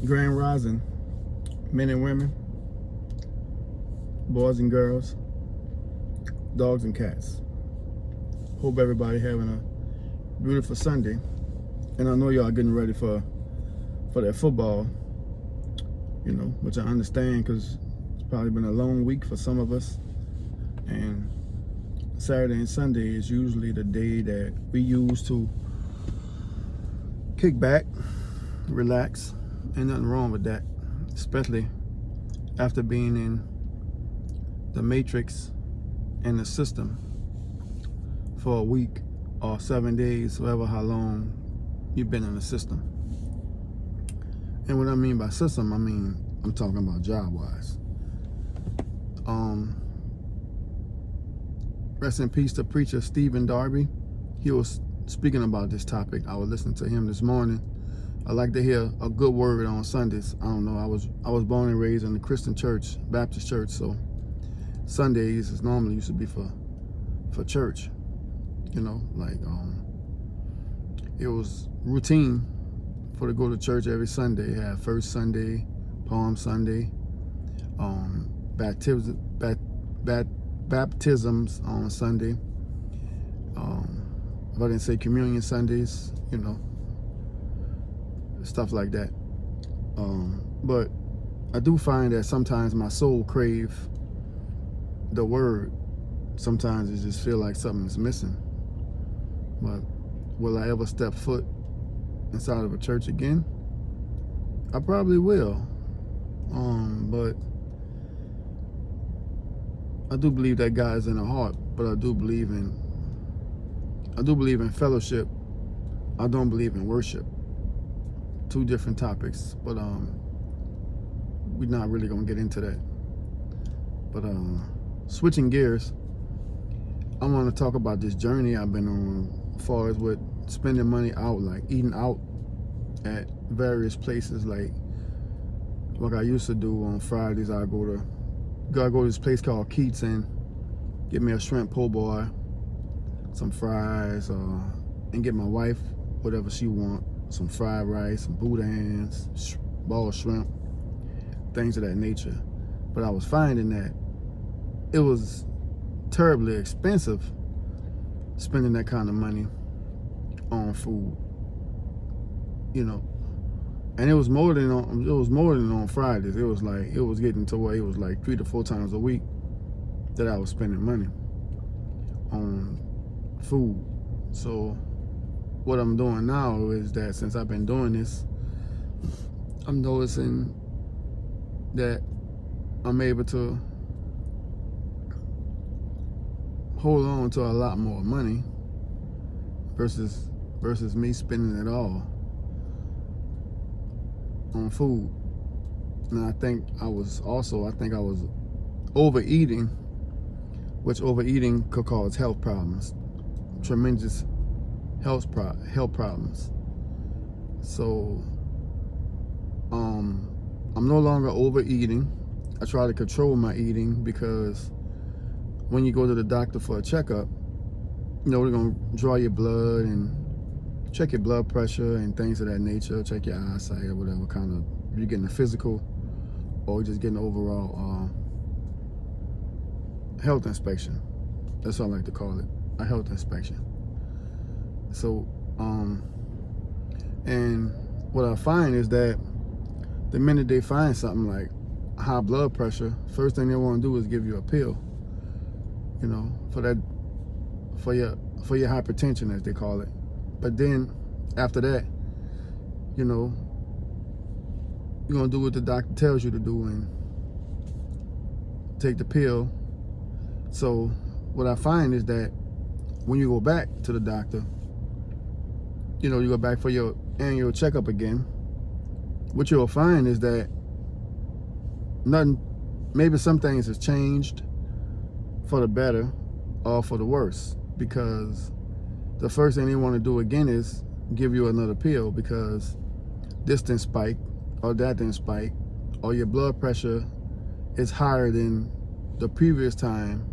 Grand Rising, men and women, boys and girls, dogs and cats. Hope everybody having a beautiful Sunday. And I know y'all getting ready for that football, which I understand because it's probably been a long week for some of us. And Saturday and Sunday is usually the day that we use to kick back, relax. Ain't nothing wrong with that, especially after being in the matrix and the system for a week or 7 days, however how long you've been in the system. And what I mean by system, I'm talking about job-wise. Rest in peace to preacher Stephen Darby. He was speaking about this topic. I was listening to him this morning. I like to hear a good word on Sundays. I don't know. I was born and raised in the Christian church, Baptist church, so Sundays is normally used to be for church. It was routine to go to church every Sunday. Have first Sunday, Palm Sunday, baptisms on Sunday. If I didn't say communion Sundays, stuff like that. But I do find that sometimes my soul crave the word. Sometimes it just feel like something's missing. But will I ever step foot inside of a church again? I probably will. But I do believe that God is in the heart. But I do believe in fellowship. I don't believe in worship. Two different topics, but we're not really gonna get into that. But switching gears, I want to talk about this journey I've been on as far as with spending money out, like eating out at various places, like I used to do on Fridays. I go to this place called Keats and get me a shrimp po' boy, some fries, and get my wife whatever she want, some fried rice, some boudins, ball shrimp, things of that nature. But I was finding that it was terribly expensive spending that kind of money on food, and it was more than on Fridays. It was getting to where it was like 3 to 4 times a week that I was spending money on food. So what I'm doing now is that since I've been doing this, I'm noticing that I'm able to hold on to a lot more money versus me spending it all on food. And I think I was overeating, which overeating could cause health problems, tremendous health problems. So I'm no longer overeating. I try to control my eating because when you go to the doctor for a checkup, they're gonna draw your blood and check your blood pressure and things of that nature, check your eyesight or whatever kind of, if you're getting a physical or just getting an overall health inspection. That's what I like to call it, a health inspection. So, and what I find is that the minute they find something like high blood pressure, first thing they want to do is give you a pill, for your hypertension, as they call it. But then after that, you're gonna do what the doctor tells you to do and take the pill. So what I find is that when you go back to the doctor, you go back for your annual checkup again, what you'll find is that maybe some things has changed for the better or for the worse, because the first thing they want to do again is give you another pill because this didn't spike or that didn't spike, or your blood pressure is higher than the previous time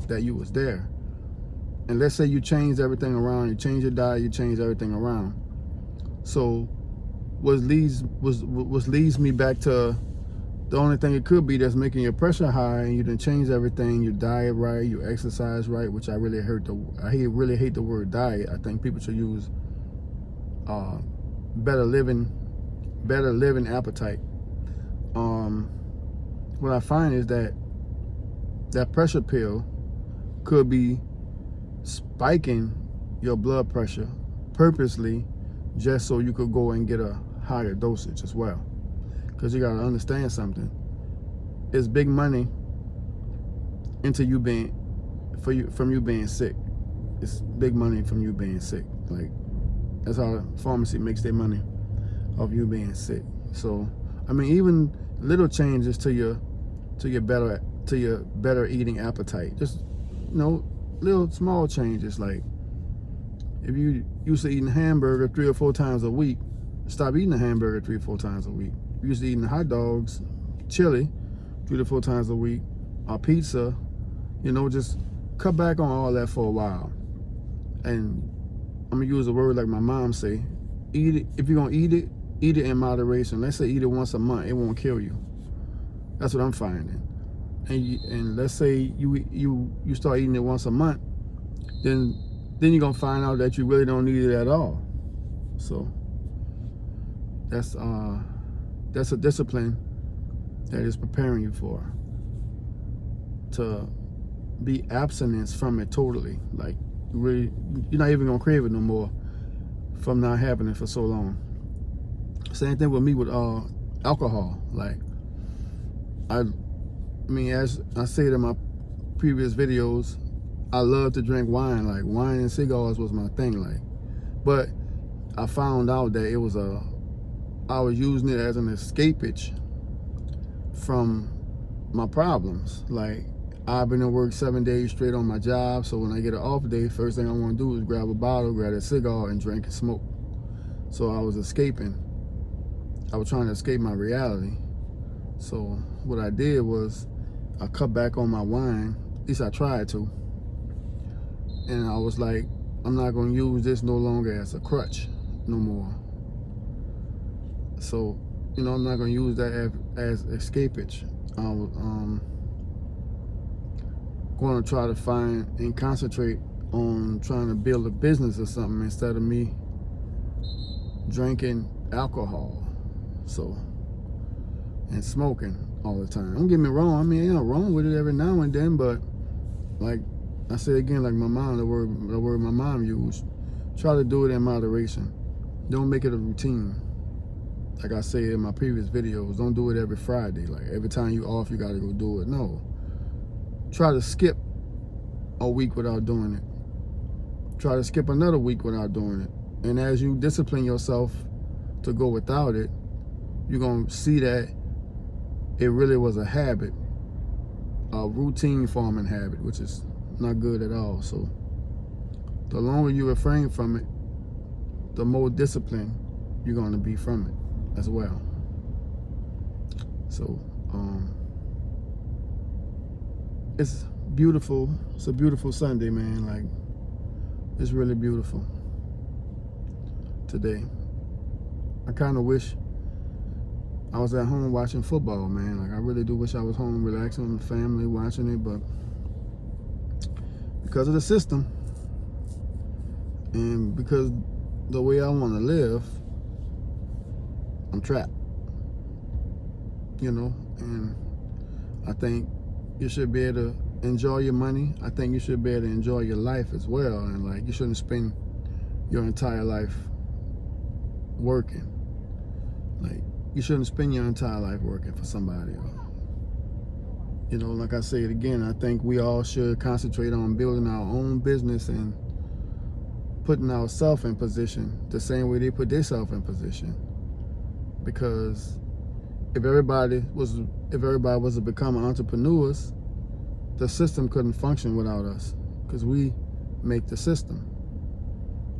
that you was there. And let's say you changed everything around, you changed your diet, you changed everything around. So what leads me back to the only thing it could be that's making your pressure high, and you done change everything, your diet right, you exercise right, which I really really hate the word diet. I think people should use better living appetite. What I find is that pressure pill could be spiking your blood pressure purposely, just so you could go and get a higher dosage as well. Because you gotta understand something. It's big money into you being from you being sick. It's big money from you being sick. Like, that's how the pharmacy makes their money, of you being sick. So I mean, even little changes to your better eating appetite. Just, little small changes, like if you used to eating hamburger 3 or 4 times a week, stop eating a hamburger 3 or 4 times a week. You used to eating hot dogs, chili 3 to 4 times a week, or pizza, just cut back on all that for a while. And I'm gonna use a word like my mom say, eat it. If you're gonna eat it in moderation. Let's say eat it once a month, it won't kill you. That's what I'm finding. And let's say you start eating it once a month, then you're gonna find out that you really don't need it at all. So that's a discipline that is preparing you to be abstinence from it totally. Like, really, you're not even gonna crave it no more from not having it for so long. Same thing with me with alcohol. Like, I mean, as I said in my previous videos, I love to drink wine. Like, wine and cigars was my thing. Like, but I found out that I was using it as an escapage from my problems. Like, I've been at work 7 days straight on my job, so when I get an off day, first thing I want to do is grab a bottle, grab a cigar, and drink and smoke. So I was escaping. I was trying to escape my reality. So what I did was I cut back on my wine. At least I tried to. And I was like, I'm not going to use this no longer as a crutch no more. So, I'm not going to use that as escapage. I was going to try to find and concentrate on trying to build a business or something instead of me drinking alcohol. So, and smoking all the time. Don't get me wrong. I mean, ain't nothing wrong with it every now and then, but like I said again, like my mom, the word my mom used, try to do it in moderation. Don't make it a routine. Like I said in my previous videos, don't do it every Friday. Like, every time you off, you got to go do it. No. Try to skip a week without doing it. Try to skip another week without doing it. And as you discipline yourself to go without it, you're going to see that it really was a habit, a routine forming habit, which is not good at all. So the longer you refrain from it, the more disciplined you're going to be from it as well. So it's beautiful. It's a beautiful Sunday, man. Like, it's really beautiful today. I kind of wish I was at home watching football, man. Like, I really do wish I was home relaxing with the family, watching it, but because of the system and because the way I want to live, I'm trapped, and I think you should be able to enjoy your money. I think you should be able to enjoy your life as well, and like, you shouldn't spend your entire life working. Like, you shouldn't spend your entire life working for somebody. Like I said again, I think we all should concentrate on building our own business and putting ourselves in position the same way they put themselves in position. Because if everybody was to become entrepreneurs, the system couldn't function without us, because we make the system.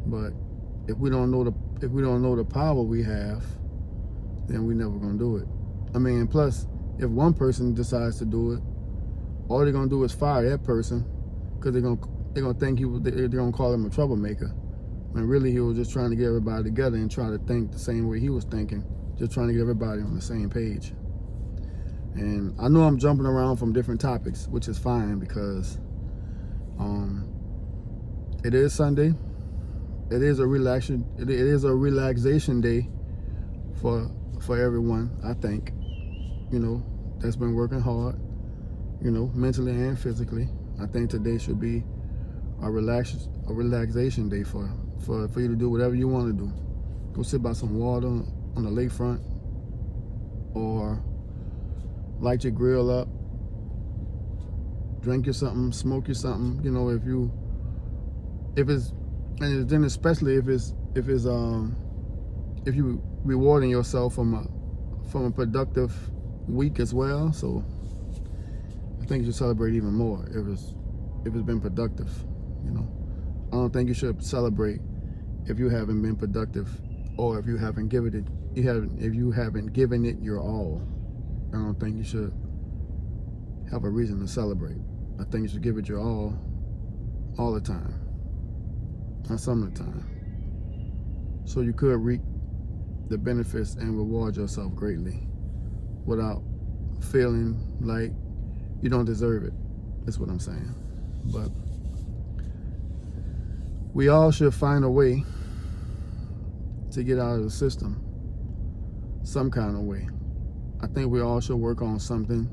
But if we don't know the power we have, then we're never gonna do it. I mean, plus, if one person decides to do it, all they're gonna do is fire that person, because they're gonna think they're gonna call him a troublemaker. And really, he was just trying to get everybody together and try to think the same way he was thinking, just trying to get everybody on the same page. And I know I'm jumping around from different topics, which is fine because it is Sunday. It is a relaxation day for everyone, I think. That's been working hard, mentally and physically. I think today should be a relaxation day for you to do whatever you want to do. Go sit by some water on the lakefront, or light your grill up, drink you something, smoke you something. And then especially if you rewarding yourself from a productive week as well. So I think you should celebrate even more if it's been productive. I don't think you should celebrate if you haven't been productive, or if you haven't given it your all. I don't think you should have a reason to celebrate. I think you should give it your all the time, not some of the time, so you could reap the benefits and reward yourself greatly without feeling like you don't deserve it. That's what I'm saying. But we all should find a way to get out of the system, some kind of way. I think we all should work on something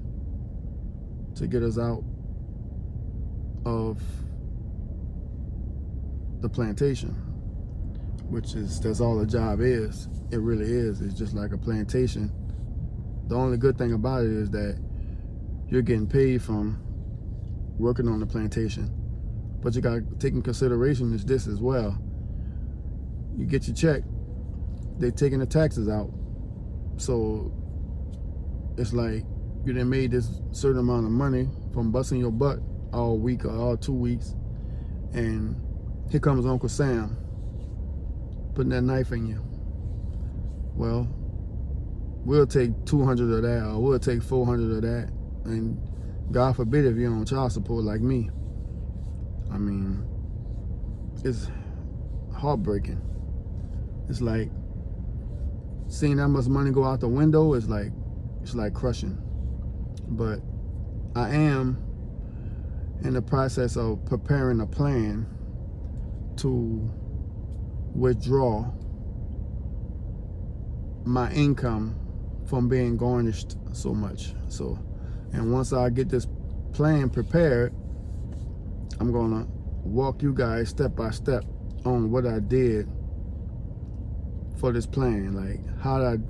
to get us out of the plantation, that's all a job is. It really is. It's just like a plantation. The only good thing about it is that you're getting paid from working on the plantation. But you got to take in consideration is this as well. You get your check, they're taking the taxes out. So it's like you done made this certain amount of money from busting your butt all week or all 2 weeks, and here comes Uncle Sam putting that knife in you. Well, we'll take 200 of that, or we'll take 400 of that, and God forbid if you're on child support like me. I mean, it's heartbreaking. It's like seeing that much money go out the window is like, it's like crushing. But I am in the process of preparing a plan to withdraw my income from being garnished so much. And once I get this plan prepared, I'm gonna walk you guys step by step on what I did for this plan. Like how did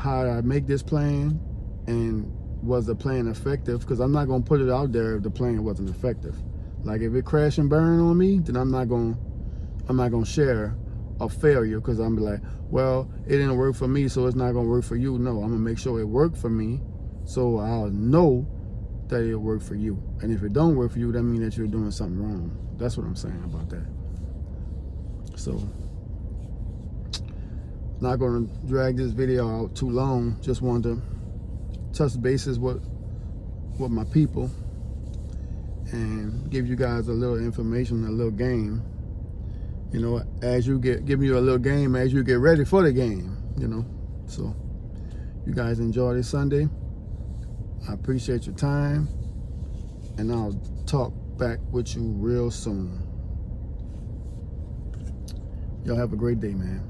I make this plan, and was the plan effective? Because I'm not gonna put it out there if the plan wasn't effective. Like if it crash and burn on me, then I'm not gonna share a failure, because I'm like, well, it didn't work for me, so it's not gonna work for you. No, I'm gonna make sure it worked for me, so I'll know that it worked for you. And if it don't work for you, that means that you're doing something wrong. That's what I'm saying about that. So, not gonna drag this video out too long. Just wanted to touch bases with my people and give you guys a little information, a little game. As you give you a little game as you get ready for the game. So you guys enjoy this Sunday. I appreciate your time, and I'll talk back with you real soon. Y'all have a great day, man.